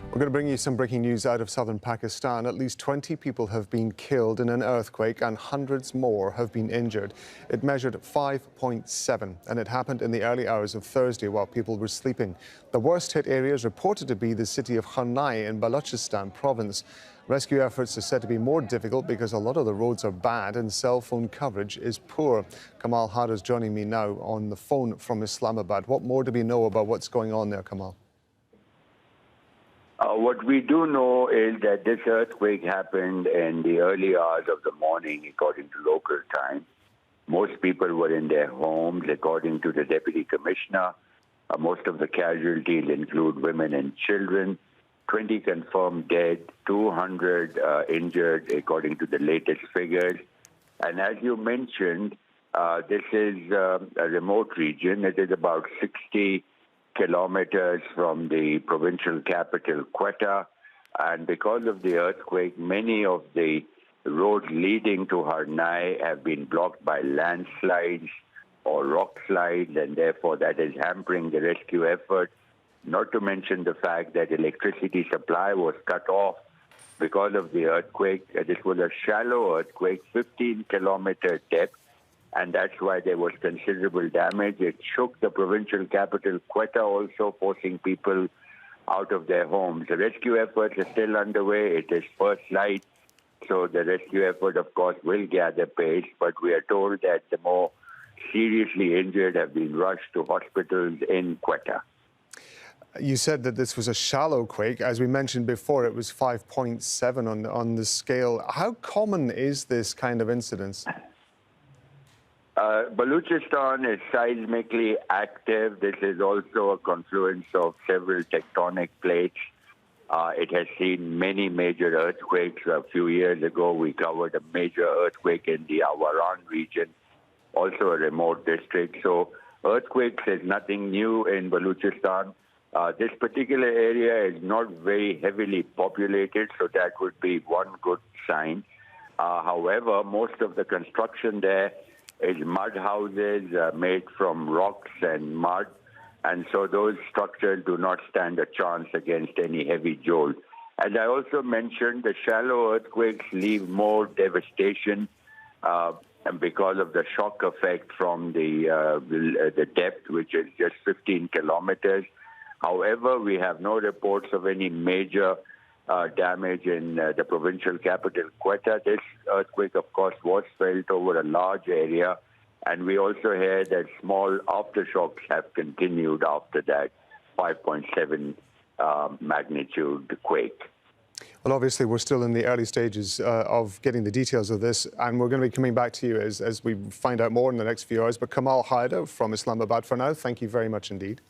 We're going to bring you some breaking news out of southern Pakistan. At least 20 people have been killed in an earthquake and hundreds more have been injured. It measured 5.7 and it happened in the early hours of Thursday while people were sleeping. The worst hit area is reported to be the city of Khanai in Balochistan province. Rescue efforts are said to be more difficult because a lot of the roads are bad and cell phone coverage is poor. Kamal Haider is joining me now on the phone from Islamabad. What more do we know about what's going on there, Kamal? What we do know is that this earthquake happened in the early hours of the morning, according to local time. Most people were in their homes, according to the Deputy Commissioner. Most of the casualties include women and children. 20 confirmed dead, 200 injured, according to the latest figures. And as you mentioned, this is a remote region. It is about 60 kilometers from the provincial capital, Quetta. And because of the earthquake, many of the roads leading to Khanai have been blocked by landslides or rock slides, and therefore that is hampering the rescue effort. Not to mention the fact that electricity supply was cut off because of the earthquake. This was a shallow earthquake, 15-kilometer depth, and that's why there was considerable damage. It shook the provincial capital, Quetta, also forcing people out of their homes. The rescue efforts are still underway. It is first light, so the rescue effort, of course, will gather pace, but we are told that the more seriously injured have been rushed to hospitals in Quetta. You said that this was a shallow quake. As we mentioned before, it was 5.7 on the scale. How common is this kind of incidence? Balochistan is seismically active. This is also a confluence of several tectonic plates. It has seen many major earthquakes. A few years ago, we covered a major earthquake in the Awaran region, also a remote district. So earthquakes is nothing new in Balochistan. This particular area is not very heavily populated, so that would be one good sign. However, most of the construction there is mud houses made from rocks and mud, and so those structures do not stand a chance against any heavy jolt. As I also mentioned, the shallow earthquakes leave more devastation and because of the shock effect from the depth, which is just 15 kilometers. However, we have no reports of any major damage in the provincial capital, Quetta. This earthquake, of course, was felt over a large area, and we also hear that small aftershocks have continued after that 5.7 magnitude quake. Well, obviously, we're still in the early stages of getting the details of this, and we're going to be coming back to you as we find out more in the next few hours. But Kamal Haider from Islamabad for now, thank you very much indeed.